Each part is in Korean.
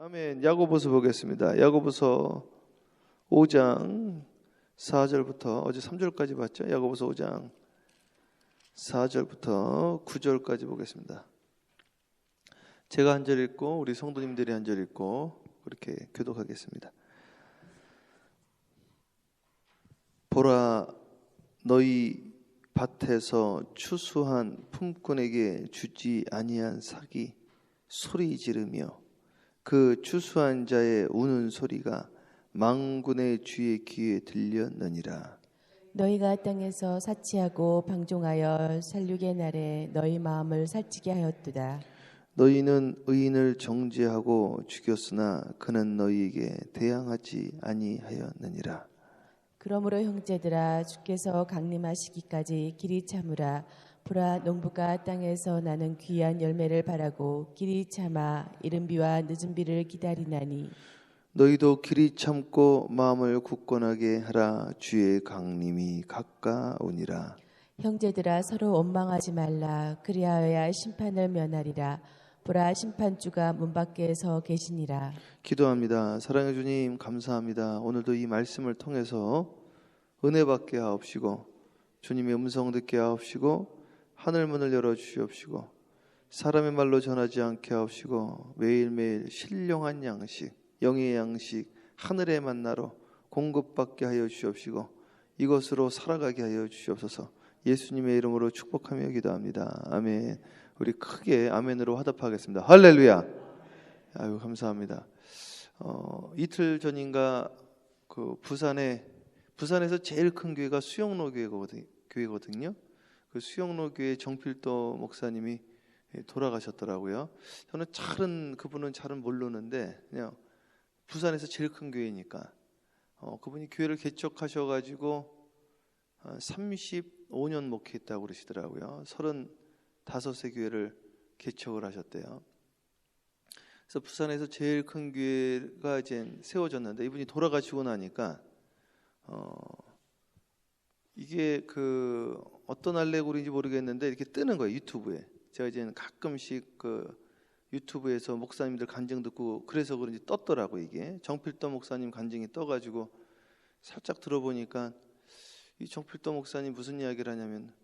아멘. 야고보서 보겠습니다. 야고보서 5장 4절부터 어제 3절까지 봤죠. 야고보서 5장 4절부터 9절까지 보겠습니다. 제가 한 절 읽고 우리 성도님들이 한 절 읽고 그렇게 교독하겠습니다. 보라, 너희 밭에서 추수한 품꾼에게 주지 아니한 삭이 소리 지르며 그 추수한 자의 우는 소리가 만군의 주의 귀에 들렸느니라. 너희가 땅에서 사치하고 방종하여 살육의 날에 너희 마음을 살찌게 하였도다. 너희는 의인을 정죄하고 죽였으나 그는 너희에게 대항하지 아니하였느니라. 그러므로 형제들아, 주께서 강림하시기까지 길이 참으라. 보라, 농부가 땅에서 나는 귀한 열매를 바라고 길이 참아 이른 비와 늦은 비를 기다리나니 너희도 길이 참고 마음을 굳건하게 하라. 주의 강림이 가까우니라. 형제들아, 서로 원망하지 말라. 그리하여야 심판을 면하리라. 보라, 심판주가 문 밖에 서 계시니라. 기도합니다. 사랑해 주님, 감사합니다. 오늘도 이 말씀을 통해서 은혜 받게 하옵시고 주님의 음성 듣게 하옵시고 하늘문을 열어주시옵시고 사람의 말로 전하지 않게 하옵시고 매일매일 신령한 양식, 영의 양식, 하늘의 만나로 공급받게 하여 주시옵시고 이것으로 살아가게 하여 주시옵소서. 예수님의 이름으로 축복하며 기도합니다. 아멘. 우리 크게 아멘으로 화답하겠습니다. 할렐루야. 아유, 감사합니다. 이틀 전인가 그 부산에서 제일 큰 교회가 수영로 교회거든요. 그 수영로 교회 정필도 목사님이 돌아가셨더라고요. 저는 그분은 잘은 모르는데 그냥 부산에서 제일 큰 교회니까 그분이 교회를 개척하셔가지고 35년 목회했다고 그러시더라고요. 35의 교회를 개척을 하셨대요. 그래서 부산에서 제일 큰 교회가 이제 세워졌는데 이분이 돌아가시고 나니까 이게 그 어떤 알레고리인지 모르겠는데 이렇게 뜨는 거예요, 유튜브에. 제가 이제 가끔씩 그 유튜브에서 목사님들 간증 듣고 그래서 그런지 떴더라고. 이게 정필도 목사님 간증이 떠가지고 살짝 들어보니까 이 정필도 목사님 무슨 이야기를 하냐면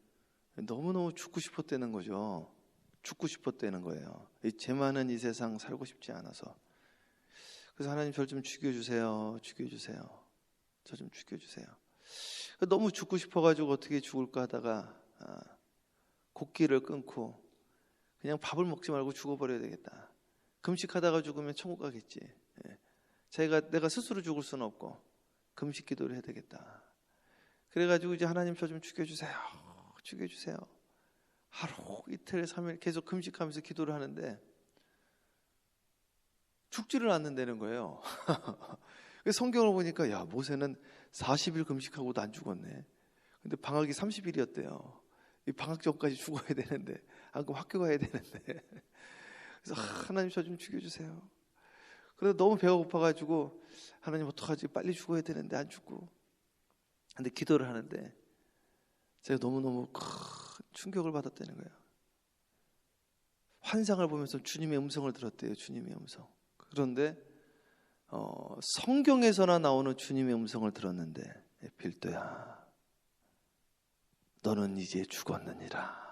너무너무 죽고 싶었다는 거죠. 죽고 싶었다는 거예요. 죄 많은 이 세상 살고 싶지 않아서. 그래서 하나님 저를 좀 죽여주세요. 저 좀 죽여주세요. 너무 죽고 싶어가지고 어떻게 죽을까 하다가 곡기를 끊고 그냥 밥을 먹지 말고 죽어버려야 되겠다. 금식하다가 죽으면 천국 가겠지. 내가 스스로 죽을 수는 없고 금식 기도를 해야 되겠다. 그래가지고 이제 하나님 저 좀 죽여주세요. 하루 이틀 3일 계속 금식하면서 기도를 하는데 죽지를 않는다는 거예요. 성경을 보니까 야, 모세는 40일 금식하고도 안 죽었네. 근데 방학이 30일이었대요. 이 방학 전까지 죽어야 되는데 안 그럼 학교 가야 되는데. 그래서 하나님 저 좀 죽여주세요. 그래서 너무 배가 고파가지고 하나님 어떡하지, 빨리 죽어야 되는데 안 죽고. 근데 기도를 하는데 제가 너무너무 큰 충격을 받았다는 거예요. 환상을 보면서 주님의 음성을 들었대요. 주님의 음성. 그런데 성경에서나 나오는 주님의 음성을 들었는데 필도야, 너는 이제 죽었느니라.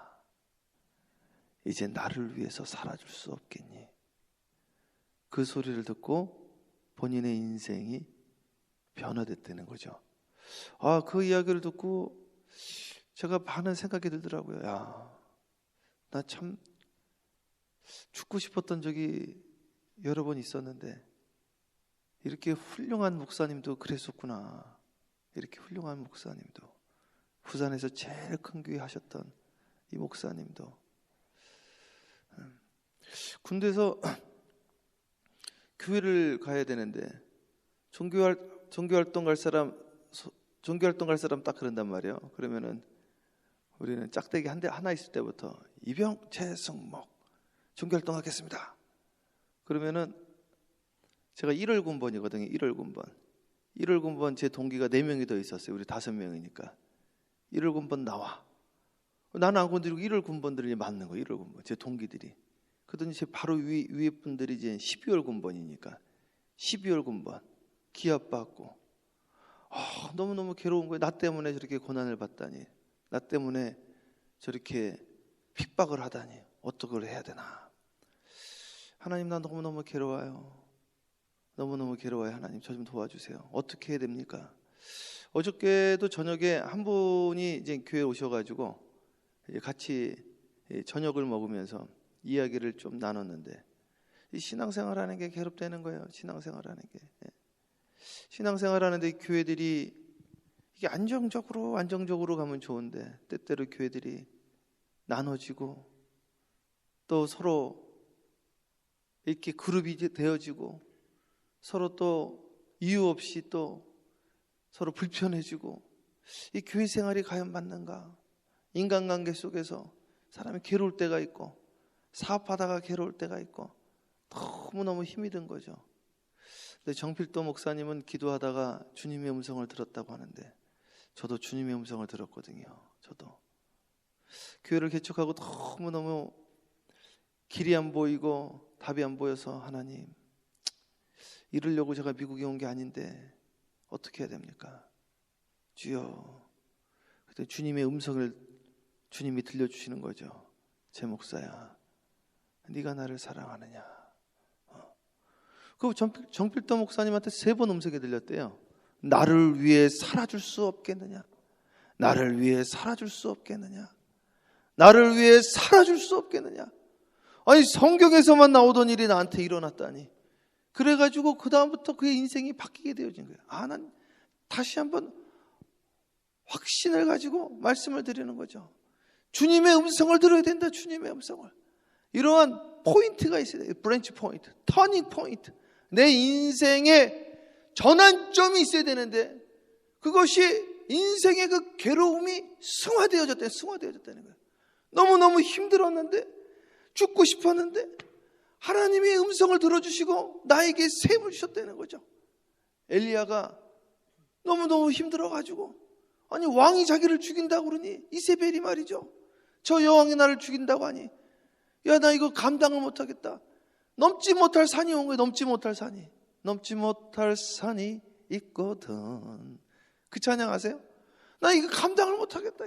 이제 나를 위해서 살아줄 수 없겠니? 그 소리를 듣고 본인의 인생이 변화됐다는 거죠. 그 이야기를 듣고 제가 많은 생각이 들더라고요. 나 참 죽고 싶었던 적이 여러 번 있었는데 이렇게 훌륭한 목사님도 그랬었구나. 이렇게 훌륭한 목사님도, 부산에서 제일 큰 교회 하셨던 이 목사님도 군대에서 교회를 가야 되는데 종교활동 갈 사람 딱 그런단 말이에요. 그러면은 우리는 짝대기 하나 있을 때부터 이병 최승목 종교활동 하겠습니다. 그러면은 제가 1월 군번이거든요. 1월 군번 제 동기가 4명이 더 있었어요. 우리 5명이니까 1월 군번 나와. 나는 안 건드리고 1월 군번들이 맞는 거예요. 1월 군번 제 동기들이. 그러더니 제 바로 위에 분들이 이제 12월 군번이니까 12월 군번 기합받고 너무너무 괴로운 거예요. 나 때문에 저렇게 고난을 받다니, 나 때문에 저렇게 핍박을 하다니 어떻게 해야 되나. 하나님, 나 너무너무 괴로워요. 너무너무 괴로워요. 하나님, 저 좀 도와주세요. 어떻게 해야 됩니까? 어저께도 저녁에 한 분이 이제 교회에 오셔가지고 같이 저녁을 먹으면서 이야기를 좀 나눴는데, 이 신앙생활하는 게 괴롭다는 거예요. 신앙생활하는 게. 신앙생활하는데 교회들이 이게 안정적으로 가면 좋은데 때때로 교회들이 나눠지고 또 서로 이렇게 그룹이 되어지고 서로 또 이유 없이 또 서로 불편해지고, 이 교회 생활이 과연 맞는가? 인간관계 속에서 사람이 괴로울 때가 있고 사업하다가 괴로울 때가 있고 너무너무 힘이 든 거죠. 근데 정필도 목사님은 기도하다가 주님의 음성을 들었다고 하는데, 저도 주님의 음성을 들었거든요. 저도 교회를 개척하고 너무너무 길이 안 보이고 답이 안 보여서, 하나님, 이러려고 제가 미국에 온 게 아닌데 어떻게 해야 됩니까? 주여. 그때 주님의 음성을 주님이 들려주시는 거죠. 제 목사야, 네가 나를 사랑하느냐. 그 정필도 목사님한테 3번 음성이 들렸대요. 나를 위해 살아줄 수 없겠느냐? 나를 위해 살아줄 수 없겠느냐? 나를 위해 살아줄 수 없겠느냐? 아니, 성경에서만 나오던 일이 나한테 일어났다니. 그래가지고 그 다음부터 그의 인생이 바뀌게 되어진 거예요. 난 다시 한번 확신을 가지고 말씀을 드리는 거죠. 주님의 음성을 들어야 된다. 주님의 음성을. 이러한 포인트가 있어야 돼요. 브랜치 포인트, 터닝 포인트. 내 인생에 전환점이 있어야 되는데, 그것이 인생의 그 괴로움이 승화되어졌다는 거예요. 너무너무 힘들었는데, 죽고 싶었는데 하나님의 음성을 들어주시고 나에게 셈을 주셨다는 거죠. 엘리야가 너무너무 힘들어가지고, 아니, 왕이 자기를 죽인다고 그러니, 이세벨이 말이죠, 저 여왕이 나를 죽인다고 하니, 야, 나 이거 감당을 못하겠다. 넘지 못할 산이 온 거예요. 넘지 못할 산이 있거든. 그 찬양 아세요? 나 이거 감당을 못하겠다.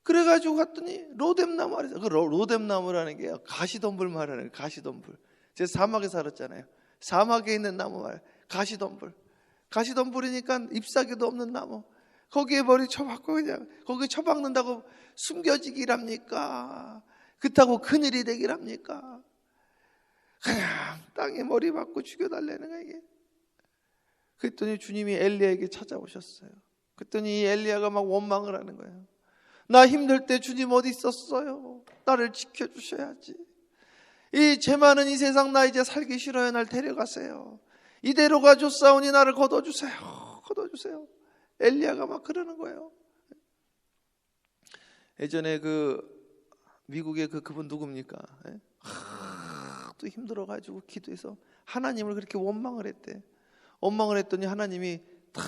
그래가지고 갔더니 로뎀나무 아래, 그 로뎀나무라는 게 가시덤불 말하는 거예요. 가시덤불. 제가 사막에 살았잖아요. 사막에 있는 나무 말, 가시덤불이니까 잎사귀도 없는 나무. 거기에 머리 쳐박고 그냥 거기에 쳐박는다고 숨겨지기랍니까? 그렇다고 큰일이 되기랍니까? 그냥 땅에 머리 박고 죽여달라는 거예요, 이게. 그랬더니 주님이 엘리야에게 찾아오셨어요. 그랬더니 이 엘리야가 막 원망을 하는 거예요. 나 힘들 때 주님 어디 있었어요? 나를 지켜주셔야지. 제 많은 이 세상 나 이제 살기 싫어요. 날 데려가세요. 이대로 가줬사오니 나를 걷어주세요. 엘리야가 막 그러는 거예요. 예전에 미국의 그분 누굽니까? 또 힘들어가지고 기도해서 하나님을 그렇게 원망을 했대. 원망을 했더니 하나님이 다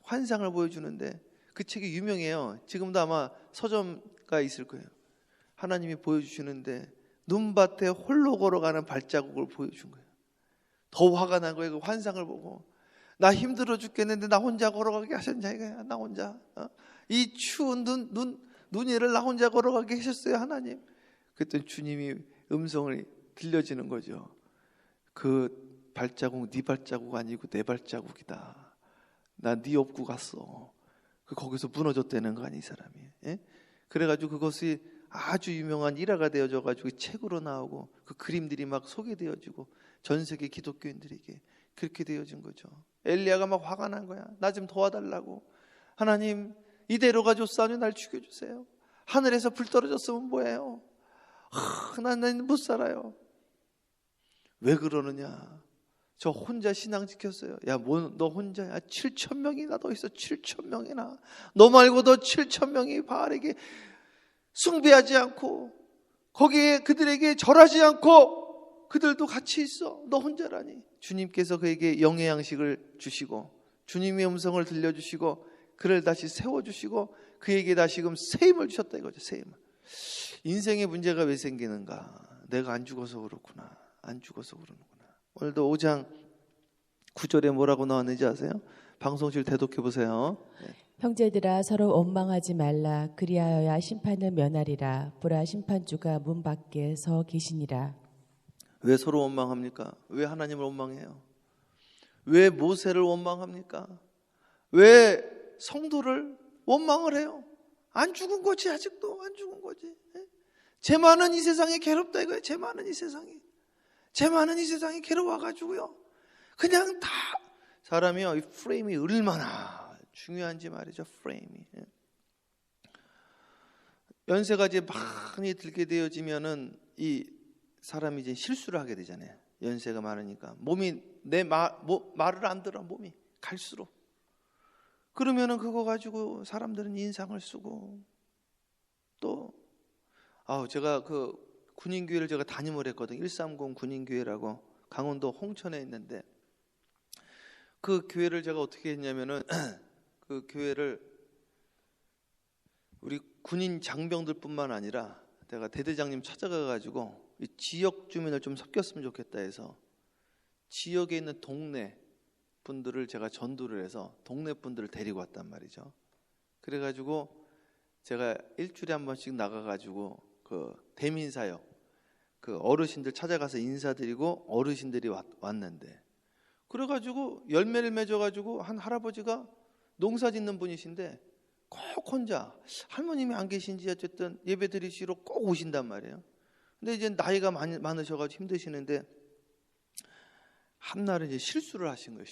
환상을 보여주는데, 그 책이 유명해요. 지금도 아마 서점가 있을 거예요. 하나님이 보여주시는데 눈밭에 홀로 걸어가는 발자국을 보여준 거예요. 더 화가 난 거예요. 그 환상을 보고. 나 힘들어 죽겠는데 나 혼자 걸어가게 하셨냐 이거야. 나 혼자. 이 추운 눈이를 나 혼자 걸어가게 하셨어요, 하나님. 그랬더니 주님이 음성을 들려지는 거죠. 그 발자국 네 발자국 아니고 내 발자국이다. 나 네 업고 갔어. 거기서 무너졌다는 거 아니, 이 사람이. 예? 그래가지고 그것이 아주 유명한 일화가 되어져가지고 책으로 나오고 그 그림들이 막 소개되어지고 전 세계 기독교인들에게 그렇게 되어진 거죠. 엘리야가 막 화가 난 거야. 나 좀 도와달라고. 하나님, 이대로 가줬사오니 날 죽여주세요. 하늘에서 불 떨어졌으면 뭐예요? 난 못 살아요. 왜 그러느냐? 저 혼자 신앙 지켰어요. 야, 너 혼자야? 7,000명이나 더 있어. 7,000명이나. 너 말고도 7,000명이 바알에게 숭배하지 않고 거기에 그들에게 절하지 않고 그들도 같이 있어. 너 혼자라니. 주님께서 그에게 영의 양식을 주시고 주님의 음성을 들려주시고 그를 다시 세워주시고 그에게 다시금 새 힘을 주셨다 이거죠. 새 힘을. 인생의 문제가 왜 생기는가? 내가 안 죽어서 그렇구나. 안 죽어서 그러는구나. 오늘도 5장 9절에 뭐라고 나왔는지 아세요? 방송실 대독해 보세요. 형제들아 서로 원망하지 말라. 그리하여야 심판을 면하리라. 보라 심판주가 문 밖에 서 계시니라. 왜 서로 원망합니까? 왜 하나님을 원망해요? 왜 모세를 원망합니까? 왜 성도를 원망을 해요? 안 죽은 거지. 아직도 안 죽은 거지. 제 많은 이 세상이 괴롭다 이거예요. 제 많은 이 세상이. 제 많은 이 세상이 괴로워가지고요. 그냥 다 사람이요. 이 프레임이 얼마나 중요한지 말이죠. 프레임이. 연세가 이제 많이 들게 되어지면은 이 사람이 이제 실수를 하게 되잖아요. 연세가 많으니까 몸이 내 말을 안 들어. 몸이 갈수록. 그러면은 그거 가지고 사람들은 인상을 쓰고 또 제가 그 군인교회를 제가 담임을 했거든요. 130 군인교회라고 강원도 홍천에 있는데 그 교회를 제가 어떻게 했냐면은 그 교회를 우리 군인 장병들뿐만 아니라 내가 대대장님 찾아가 가지고 이 지역 주민을 좀 섞였으면 좋겠다 해서 지역에 있는 동네 분들을 제가 전도를 해서 동네 분들을 데리고 왔단 말이죠. 그래가지고 제가 일주일에 한 번씩 나가가지고 그 대민사역 그 어르신들 찾아가서 인사드리고 어르신들이 왔는데 그래가지고 열매를 맺어가지고 한 할아버지가 농사 짓는 분이신데 꼭 혼자 할머님이 안 계신지 어쨌든 예배 드리시러 꼭 오신단 말이에요. 근데 이제 나이가 많으셔가지고 힘드시는데 한날은 이제 실수를 하신 거예요.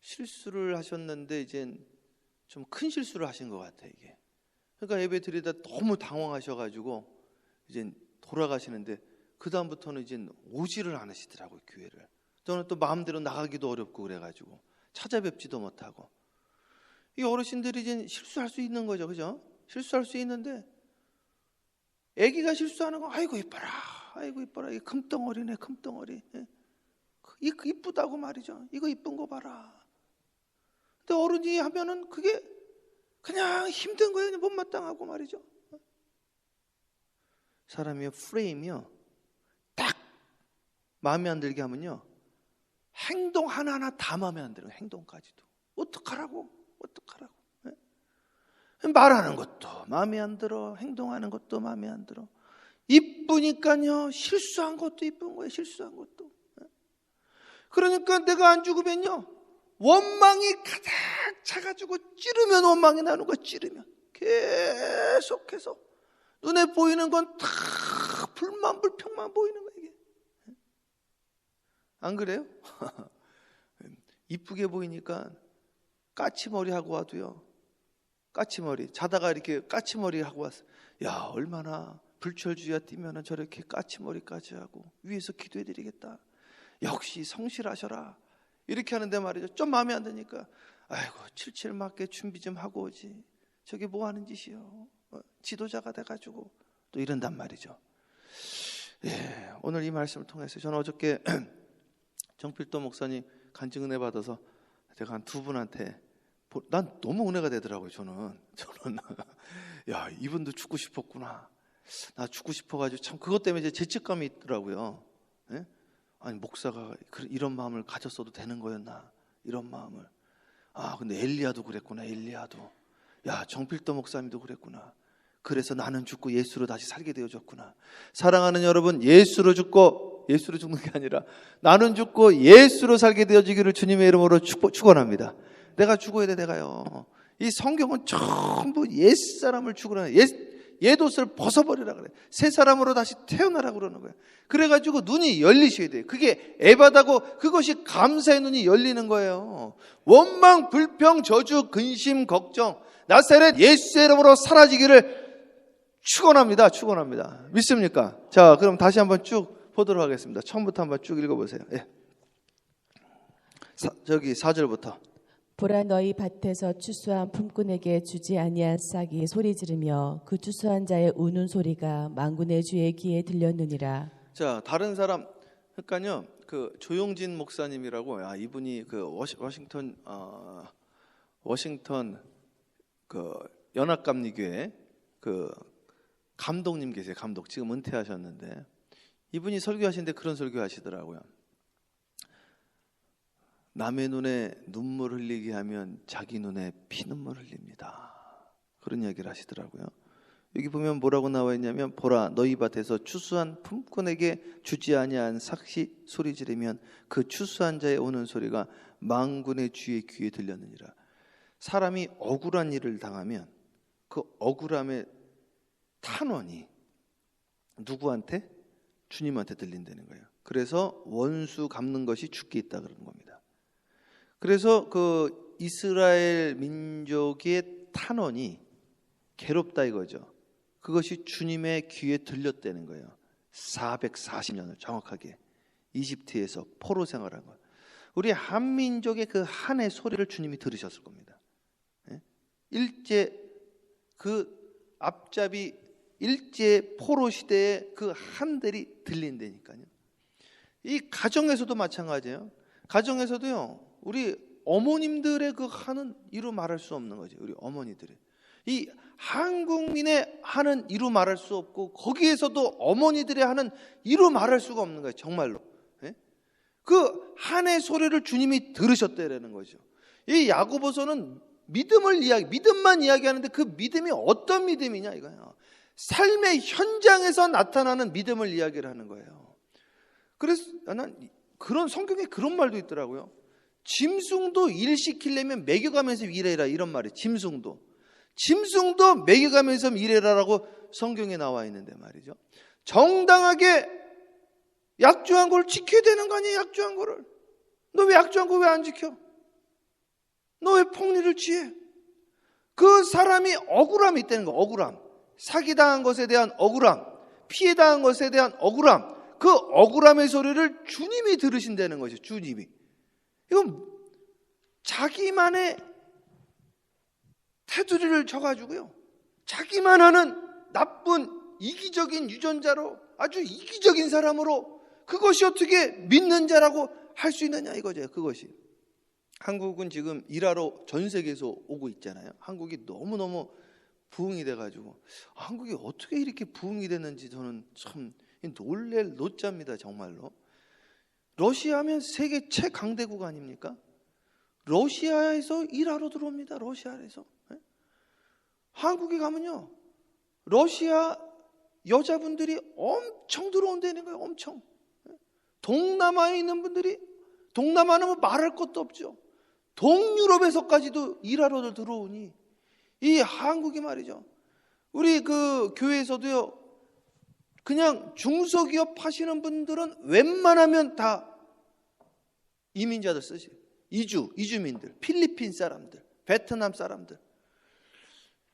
실수를 하셨는데 이제 좀 큰 실수를 하신 것 같아요. 이게. 그러니까 예배 드리다 너무 당황하셔가지고 이제 돌아가시는데 그 다음부터는 이제 오지를 않으시더라고요. 교회를. 저는 또 마음대로 나가기도 어렵고 그래가지고 찾아뵙지도 못하고 이 어르신들이 이제 실수할 수 있는 거죠, 그죠? 실수할 수 있는데 아기가 실수하는 거 아이고 이뻐라, 이 금덩어리네, 금덩어리. 이거 이쁘다고 말이죠. 이거 이쁜 거 봐라. 근데 어른이 하면은 그게 그냥 힘든 거예요. 그냥 못마땅하고 말이죠. 사람이요 프레임이요 딱 마음에 안 들게 하면요 행동 하나하나 다 마음에 안 들어요. 행동까지도 어떡하라고 말하는 것도 마음에 안 들어. 행동하는 것도 마음에 안 들어. 이쁘니까요 실수한 것도 이쁜 거예요. 실수한 것도. 그러니까 내가 안 죽으면요 원망이 가득 차가지고 찌르면 원망이 나는 거야. 찌르면 계속해서 눈에 보이는 건 다 불만 불평만 보이는 거야. 이게 안 그래요? 이쁘게 보이니까 까치머리 하고 와도요 까치머리 자다가 이렇게 까치머리 하고 왔어. 야 얼마나 불철주야 뛰면은 저렇게 까치머리까지 하고 위에서 기도해드리겠다. 역시 성실하셔라. 이렇게 하는데 말이죠. 좀 마음에 안 드니까 아이고 77 맞게 준비 좀 하고 오지. 저게 뭐 하는 짓이요. 지도자가 돼가지고 또 이런단 말이죠. 예, 오늘 이 말씀을 통해서 저는 어저께 정필도 목사님 간증 은혜 받아서 제가 한 두 분한테 난 너무 은혜가 되더라고요. 저는 야 이분도 죽고 싶었구나. 나 죽고 싶어가지고 참 그것 때문에 이제 죄책감이 있더라고요. 예? 아니 목사가 이런 마음을 가졌어도 되는 거였나 이런 마음을. 근데 엘리야도 그랬구나. 엘리야도 야 정필도 목사님도 그랬구나. 그래서 나는 죽고 예수로 다시 살게 되어졌구나. 사랑하는 여러분 예수로 죽는 게 아니라 나는 죽고 예수로 살게 되어지기를 주님의 이름으로 축원합니다. 내가 죽어야 돼. 내가요. 이 성경은 전부 옛사람을 죽으라. 옛옷을 벗어버리라 그래. 새 사람으로 다시 태어나라 그러는 거예요. 그래가지고 눈이 열리셔야 돼요. 그게 애바다고 그것이 감사의 눈이 열리는 거예요. 원망, 불평, 저주, 근심, 걱정 나사렛 예수의 이름으로 사라지기를 축원합니다. 믿습니까? 자, 그럼 다시 한번 쭉 보도록 하겠습니다. 처음부터 한번 쭉 읽어보세요. 예. 4절부터. 보라 너희 밭에서 추수한 품꾼에게 주지 아니한 싹이 소리 지르며 그 추수한 자의 우는 소리가 만군의 주의 귀에 들렸느니라. 자, 다른 사람 그러니까요. 그 조용진 목사님이라고 이분이 그 워싱턴 그 연합감리교회 그 감독님 계세요. 감독 지금 은퇴하셨는데 이분이 설교하시는데 그런 설교 하시더라고요. 남의 눈에 눈물 흘리게 하면 자기 눈에 피눈물 흘립니다. 그런 이야기를 하시더라고요. 여기 보면 뭐라고 나와 있냐면, 보라 너희 밭에서 추수한 품꾼에게 주지 아니한 삭시 소리 지르면 그 추수한 자의 오는 소리가 만군의 주의 귀에 들렸느니라. 사람이 억울한 일을 당하면 그 억울함의 탄원이 누구한테? 주님한테 들린다는 거예요. 그래서 원수 갚는 것이 주께 있다 그러는 겁니다. 그래서 그 이스라엘 민족의 탄원이 괴롭다 이거죠. 그것이 주님의 귀에 들렸다는 거예요. 440년을 정확하게 이집트에서 포로 생활한 거. 우리 한민족의 그 한의 소리를 주님이 들으셨을 겁니다. 일제 그 앞잡이 일제 포로 시대의 그 한들이 들린다니까요. 이 가정에서도 마찬가지예요. 가정에서도요, 우리 어머님들의 그 한은 이루 말할 수 없는 거죠. 우리 어머니들의 이 한국민의 한은 이루 말할 수 없고, 거기에서도 어머니들의 한은 이루 말할 수가 없는 거예요. 정말로. 그 한의 소리를 주님이 들으셨다라는 거죠. 이 야고보서는 믿음만 이야기하는데 그 믿음이 어떤 믿음이냐 이거예요. 삶의 현장에서 나타나는 믿음을 이야기를 하는 거예요. 그래서 난 그런 성경에 그런 말도 있더라고요. 짐승도 일 시키려면 먹여가면서 일해라, 이런 말이에요. 짐승도 먹여가면서 일해라라고 성경에 나와 있는데 말이죠. 정당하게 약조한 걸 지켜야 되는 거 아니에요? 약조한 거를. 너 왜 약조한 거 왜 안 지켜? 너 왜 폭리를 취해? 그 사람이 억울함이 있다는 거. 억울함. 사기당한 것에 대한 억울함, 피해당한 것에 대한 억울함, 그 억울함의 소리를 주님이 들으신다는 거죠. 주님이. 이건 자기만의 테두리를 쳐가지고요, 자기만 하는 나쁜 이기적인 유전자로, 아주 이기적인 사람으로 그것이 어떻게 믿는 자라고 할 수 있느냐 이거죠. 그것이. 한국은 지금 일하러 전 세계에서 오고 있잖아요. 한국이 너무너무 부흥이 돼가지고, 한국이 어떻게 이렇게 부흥이 됐는지 저는 참 놀랄 노자입니다. 정말로. 러시아면 세계 최강대국 아닙니까? 러시아에서 일하러 들어옵니다. 러시아에서. 한국에 가면요, 러시아 여자분들이 엄청 들어온다는 거예요. 엄청. 동남아에 있는 분들이, 동남아는 말할 것도 없죠. 동유럽에서까지도 일하러 들어오니, 이 한국이 말이죠, 우리 그 교회에서도요, 그냥 중소기업 하시는 분들은 웬만하면 다 이민자들 쓰시, 이주민들, 필리핀 사람들, 베트남 사람들.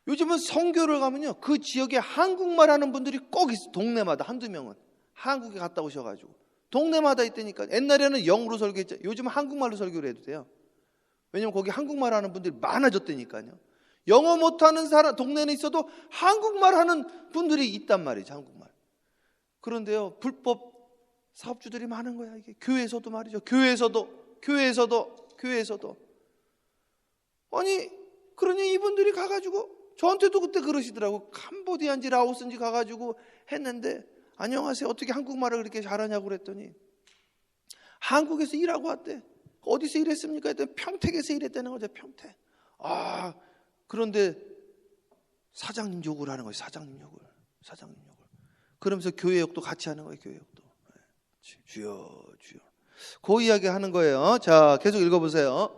요즘은 선교를 가면요, 그 지역에 한국말 하는 분들이 꼭 있어. 동네마다 한두 명은 한국에 갔다 오셔가지고 동네마다 있다니까. 옛날에는 영어로 설교했죠. 요즘은 한국말로 설교를 해도 돼요. 왜냐면 거기 한국말 하는 분들이 많아졌다니까요. 영어 못하는 사람 동네는 있어도 한국말 하는 분들이 있단 말이죠. 한국말. 그런데요, 불법 사업주들이 많은 거야. 이게 교회에서도 말이죠. 교회에서도. 아니, 그러니 이분들이 가가지고 저한테도 그때 그러시더라고. 캄보디아인지 라오스인지 가가지고 했는데, 안녕하세요, 어떻게 한국말을 그렇게 잘하냐고 그랬더니 한국에서 일하고 왔대. 어디서 일했습니까? 했더니 평택에서 일했다는 거죠. 평택. 아, 그런데 사장님 욕을 하는 거예요. 사장님 욕을. 그러면서 교회욕도 같이 하는 거예요. 교회욕도. 주여. 그 이야기 하는 거예요. 자, 계속 읽어보세요.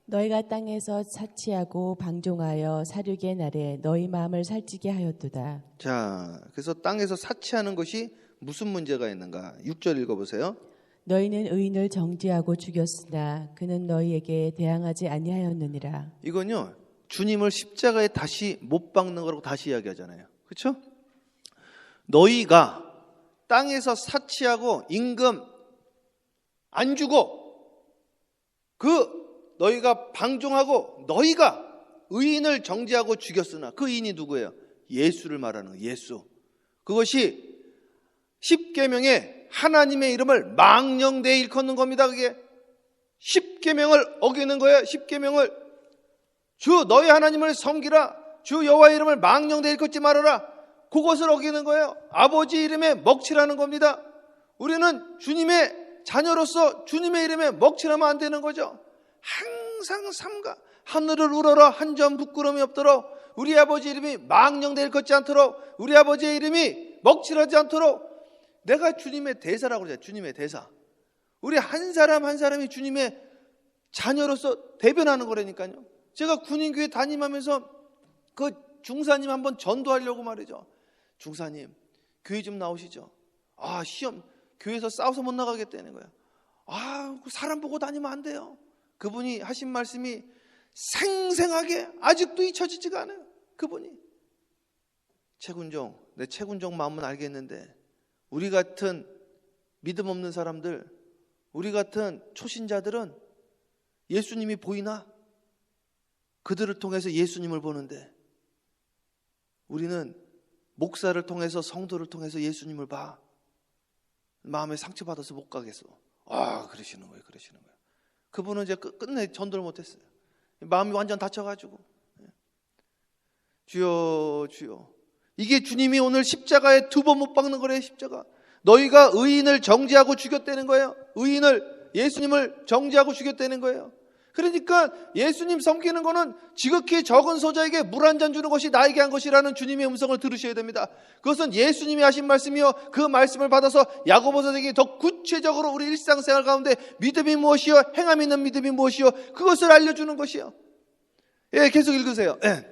너희가 땅에서 사치하고 방종하여 사륙의 날에 너희 마음을 살찌게 하였도다. 자, 그래서 땅에서 사치하는 것이 무슨 문제가 있는가? 6절 읽어보세요. 너희는 의인을 정죄하고 죽였으나 그는 너희에게 대항하지 아니하였느니라. 이건요, 주님을 십자가에 다시 못 박는 거라고 다시 이야기하잖아요. 그렇죠? 너희가 땅에서 사치하고 임금 안 주고, 너희가 방종하고 너희가 의인을 정죄하고 죽였으나, 그 의인이 누구예요? 예수를 말하는 거예요. 예수. 그것이 십계명에 하나님의 이름을 망령되이 일컫는 겁니다. 그게 십계명을 어기는 거예요. 십계명을, 주 너희 하나님을 섬기라, 주 여호와의 이름을 망령되이 일컫지 말아라, 그것을 어기는 거예요. 아버지 이름에 먹칠하는 겁니다. 우리는 주님의 자녀로서 주님의 이름에 먹칠하면 안 되는 거죠. 항상 삼가 하늘을 우러러 한 점 부끄러움이 없도록, 우리 아버지 이름이 망령되일 걷지 않도록, 우리 아버지의 이름이 먹칠하지 않도록. 내가 주님의 대사라고 그러잖아요. 주님의 대사. 우리 한 사람 한 사람이 주님의 자녀로서 대변하는 거라니까요. 제가 군인교회 담임하면서 그 중사님 한번 전도하려고 말이죠. 중사님, 교회 좀 나오시죠. 아, 시험 교회에서 싸워서 못 나가겠다는 거예요. 아, 사람 보고 다니면 안 돼요. 그분이 하신 말씀이 생생하게 아직도 잊혀지지가 않아요. 그분이. 최군종, 내 최군종 마음은 알겠는데 우리 같은 믿음 없는 사람들, 우리 같은 초신자들은 예수님이 보이나? 그들을 통해서 예수님을 보는데 우리는 목사를 통해서, 성도를 통해서 예수님을 봐. 마음에 상처받아서 못 가겠어. 아, 그러시는 거예요. 그분은 이제 끝내 전도를 못했어요. 마음이 완전 다쳐가지고. 주여, 주여. 이게 주님이 오늘 십자가에 2번 못 박는 거래요. 십자가. 너희가 의인을 정죄하고 죽였다는 거예요. 의인을, 예수님을 정죄하고 죽였다는 거예요. 그러니까 예수님 섬기는 거는 지극히 적은 소자에게 물 한 잔 주는 것이 나에게 한 것이라는 주님의 음성을 들으셔야 됩니다. 그것은 예수님이 하신 말씀이요, 그 말씀을 받아서 야고보서에게 더 구체적으로 우리 일상생활 가운데 믿음이 무엇이요, 행함 있는 믿음이 무엇이요, 그것을 알려주는 것이요. 예, 계속 읽으세요. 예.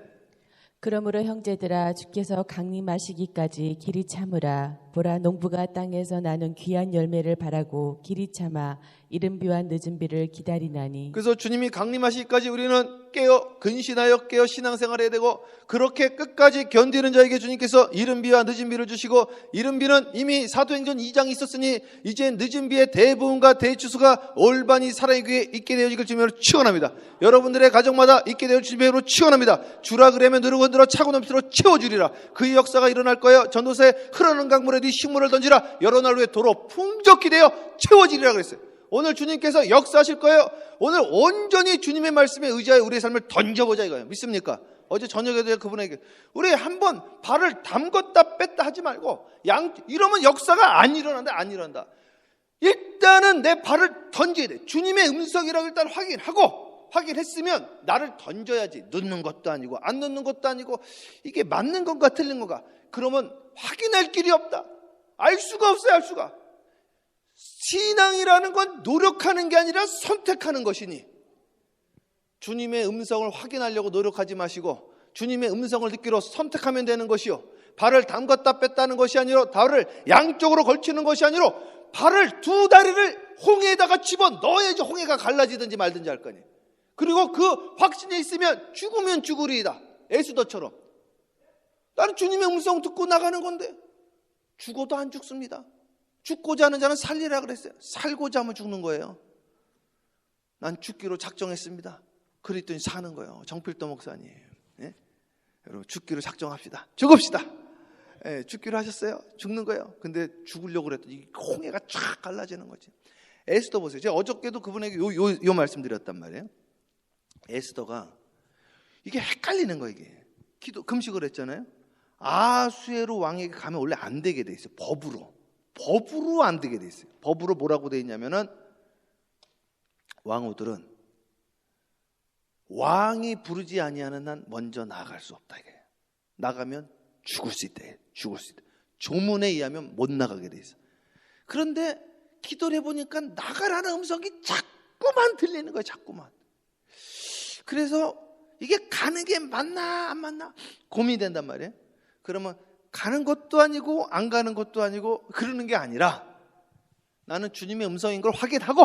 그러므로 형제들아, 주께서 강림하시기까지 길이 참으라. 보라, 농부가 땅에서 나는 귀한 열매를 바라고 길이 참아 이른 비와 늦은 비를 기다리나니. 그래서 주님이 강림하시기까지 우리는 깨어 근신하여 깨어 신앙생활 해야 되고, 그렇게 끝까지 견디는 자에게 주님께서 이른 비와 늦은 비를 주시고, 이른 비는 이미 사도행전 2장이 있었으니 이제 늦은 비의 대부분과 대추수가 올바니 사랑의 귀에 있게 되어질 주님으로 축원합니다. 여러분들의 가정마다 있게 되어 주님으로 축원합니다. 주라 그러면 누르고 들어 차고 넘치도록 채워주리라. 그의 역사가 일어날 거예요. 전도서에 흐르는 강물에 네 식물을 던지라. 여러 날 후에 도로 풍족히 되어 채워지리라 그랬어요. 오늘 주님께서 역사하실 거예요. 오늘 온전히 주님의 말씀에 의지하여 우리의 삶을 던져보자 이거예요. 믿습니까? 어제 저녁에도 그분에게 우리 한번 발을 담궜다 뺐다 하지 말고, 이러면 역사가 안 일어난다. 일단은 내 발을 던져야 돼. 주님의 음성이라고 일단 확인했으면 나를 던져야지. 넣는 것도 아니고 안 넣는 것도 아니고 이게 맞는 건가 틀린 건가, 그러면 확인할 길이 없다. 알 수가 없어요. 신앙이라는 건 노력하는 게 아니라 선택하는 것이니, 주님의 음성을 확인하려고 노력하지 마시고 주님의 음성을 듣기로 선택하면 되는 것이요, 발을 담갔다 뺐다는 것이 아니라 발을 양쪽으로 걸치는 것이 아니라 발을 두 다리를 홍해에다가 집어 넣어야지 홍해가 갈라지든지 말든지 할 거니. 그리고 그 확신이 있으면 죽으면 죽으리이다. 에스더처럼 나는 주님의 음성 듣고 나가는 건데 죽어도 안 죽습니다. 죽고자 하는 자는 살리라 그랬어요. 살고자 하면 죽는 거예요. 난 죽기로 작정했습니다. 그랬더니 사는 거예요. 정필도 목사님. 예? 여러분, 죽기로 작정합시다. 죽읍시다. 예, 죽기로 하셨어요. 죽는 거예요. 근데 죽으려고 그랬더니 홍해가 쫙 갈라지는 거지. 에스더 보세요. 제가 어저께도 그분에게 요 말씀 드렸단 말이에요. 에스더가 이게 헷갈리는 거예요. 이게 금식을 했잖아요. 아수에로 왕에게 가면 원래 안 되게 돼 있어요. 법으로 안 되게 돼 있어요. 법으로 뭐라고 돼 있냐면은, 왕후들은 왕이 부르지 아니하는 한 먼저 나아갈 수 없다 이게. 나가면 죽을 수 있다. 조문에 의하면 못 나가게 돼 있어. 그런데 기도를 해보니까 나가라는 음성이 자꾸만 들리는 거야. 자꾸만. 그래서 이게 가는 게 맞나 안 맞나 고민이 된단 말이에요. 그러면 가는 것도 아니고 안 가는 것도 아니고 그러는 게 아니라, 나는 주님의 음성인 걸 확인하고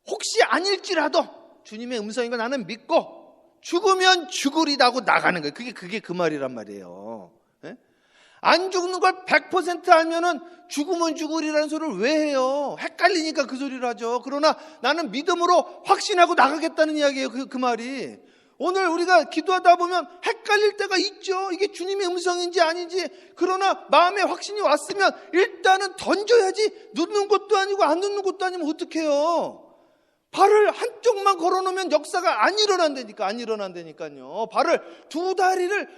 혹시 아닐지라도 주님의 음성인 걸 나는 믿고 죽으면 죽으리다 하고 나가는 거예요. 그게 그 말이란 말이에요. 예? 안 죽는 걸 100% 알면은 죽으면 죽으리라는 소리를 왜 해요? 헷갈리니까 그 소리를 하죠. 그러나 나는 믿음으로 확신하고 나가겠다는 이야기예요. 그 말이. 오늘 우리가 기도하다 보면 헷갈릴 때가 있죠. 이게 주님의 음성인지 아닌지. 그러나 마음에 확신이 왔으면 일단은 던져야지. 넣는 것도 아니고 안 넣는 것도 아니면 어떡해요. 발을 한쪽만 걸어놓으면 역사가 안 일어난다니까요. 발을 두 다리를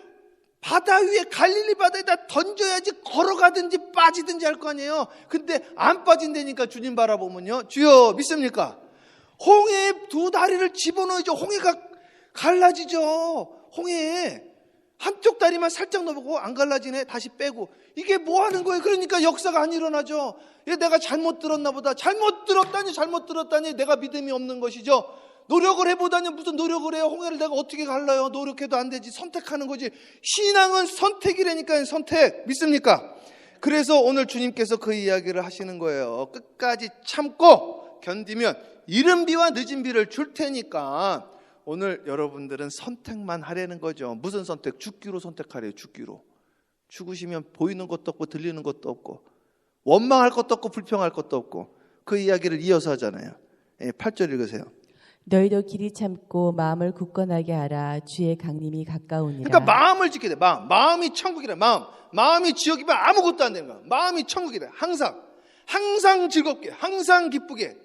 바다 위에 갈릴리 바다에다 던져야지 걸어가든지 빠지든지 할 거 아니에요. 근데 안 빠진다니까 주님 바라보면요. 주여 믿습니까? 홍해에 두 다리를 집어넣어야죠. 홍해가 갈라지죠. 홍해에 한쪽 다리만 살짝 넣어보고 안 갈라지네 다시 빼고. 이게 뭐 하는 거예요? 그러니까 역사가 안 일어나죠. 내가 잘못 들었나 보다. 잘못 들었다니 내가 믿음이 없는 것이죠. 노력을 해보다니 무슨 노력을 해요. 홍해를 내가 어떻게 갈라요. 노력해도 안 되지. 선택하는 거지. 신앙은 선택이라니까요. 선택. 믿습니까? 그래서 오늘 주님께서 그 이야기를 하시는 거예요. 끝까지 참고 견디면 이른 비와 늦은 비를 줄 테니까 오늘 여러분들은 선택만 하려는 거죠. 무슨 선택? 죽기로 선택하래요. 죽기로. 죽으시면 보이는 것도 없고 들리는 것도 없고 원망할 것도 없고 불평할 것도 없고. 그 이야기를 이어서 하잖아요. 8절 읽으세요. 너희도 길이 참고 마음을 굳건하게 하라. 주의 강림이 가까우니라. 그러니까 마음을 지켜야 돼. 마음이 천국이래. 마음이 지옥이면 아무것도 안 되는 거야. 마음이 천국이래. 항상 즐겁게, 항상 기쁘게.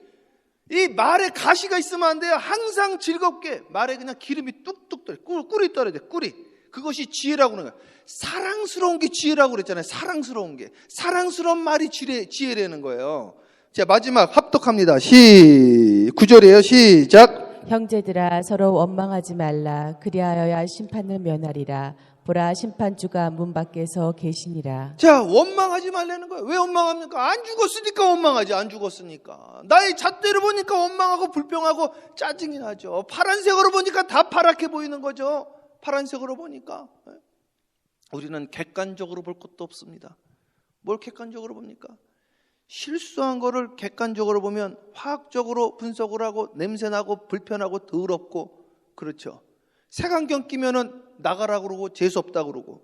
이 말에 가시가 있으면 안 돼요. 항상 즐겁게. 말에 그냥 기름이 뚝뚝 떨어. 꿀이 떨어야 돼. 꿀이. 그것이 지혜라고 그러는 거야. 사랑스러운 게 지혜라고 그랬잖아요. 사랑스러운 게. 사랑스러운 말이 지혜라는 거예요. 자, 마지막 합독합니다. 9절이에요. 시작. 형제들아 서로 원망하지 말라. 그리하여야 심판을 면하리라. 보라 심판주가 문 밖에서 계시니라. 자, 원망하지 말라는 거예요. 왜 원망합니까? 안 죽었으니까 원망하지. 안 죽었으니까. 나의 잣대를 보니까 원망하고 불평하고 짜증이 나죠. 파란색으로 보니까 다 파랗게 보이는 거죠. 파란색으로 보니까. 우리는 객관적으로 볼 것도 없습니다. 뭘 객관적으로 봅니까? 실수한 거를 객관적으로 보면 화학적으로 분석을 하고 냄새나고 불편하고 더럽고 그렇죠. 색안경 끼면은 나가라 그러고 재수없다 그러고.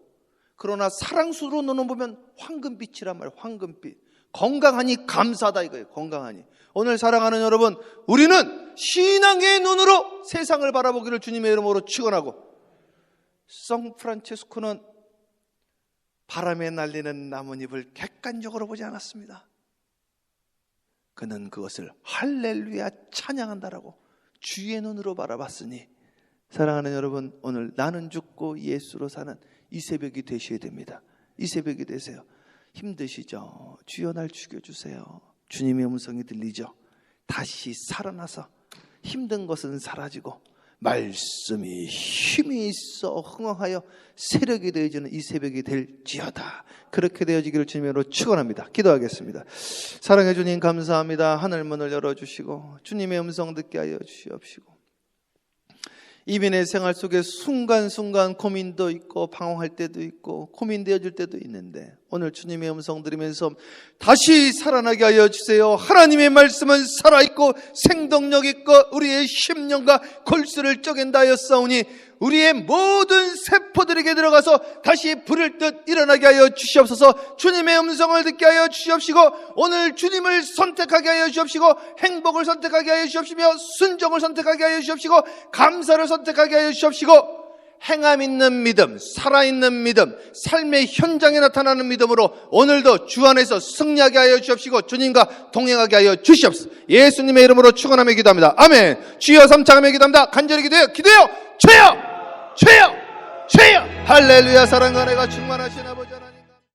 그러나 사랑수로 눈을 보면 황금빛이란 말이에요. 황금빛. 건강하니 감사하다 이거예요. 건강하니. 오늘 사랑하는 여러분, 우리는 신앙의 눈으로 세상을 바라보기를 주님의 이름으로 축원하고, 성프란체스코는 바람에 날리는 나뭇잎을 객관적으로 보지 않았습니다. 그는 그것을 할렐루야 찬양한다라고 주의 눈으로 바라봤으니, 사랑하는 여러분, 오늘 나는 죽고 예수로 사는 이 새벽이 되셔야 됩니다. 이 새벽이 되세요. 힘드시죠? 주여 날 죽여주세요. 주님의 음성이 들리죠? 다시 살아나서 힘든 것은 사라지고 말씀이 힘이 있어 흥황하여 세력이 되어지는 이 새벽이 될지어다. 그렇게 되어지기를 주님으로 축원합니다. 기도하겠습니다. 사랑해 주님 감사합니다. 하늘문을 열어주시고 주님의 음성 듣게 하여 주시옵시고, 이민의 생활 속에 순간순간 고민도 있고 방황할 때도 있고 고민되어질 때도 있는데, 오늘 주님의 음성 들으면서 다시 살아나게 하여 주세요. 하나님의 말씀은 살아있고 생동력 있고 우리의 심령과 골수를 쪼갠다 하였사오니 우리의 모든 세포들에게 들어가서 다시 불을 듯 일어나게 하여 주시옵소서. 주님의 음성을 듣게 하여 주시옵시고, 오늘 주님을 선택하게 하여 주시옵시고, 행복을 선택하게 하여 주시옵시며 순종을 선택하게 하여 주시옵시고, 감사를 선택하게 하여 주시옵시고, 행함 있는 믿음, 살아있는 믿음, 삶의 현장에 나타나는 믿음으로 오늘도 주 안에서 승리하게 하여 주시옵시고 주님과 동행하게 하여 주시옵소서. 예수님의 이름으로 축원하며 기도합니다. 아멘. 주여 삼창하며 기도합니다. 간절히 기도해요. 주여! 주여! 주여! 할렐루야. 사랑과 은혜가 충만하신 아버지 하나님.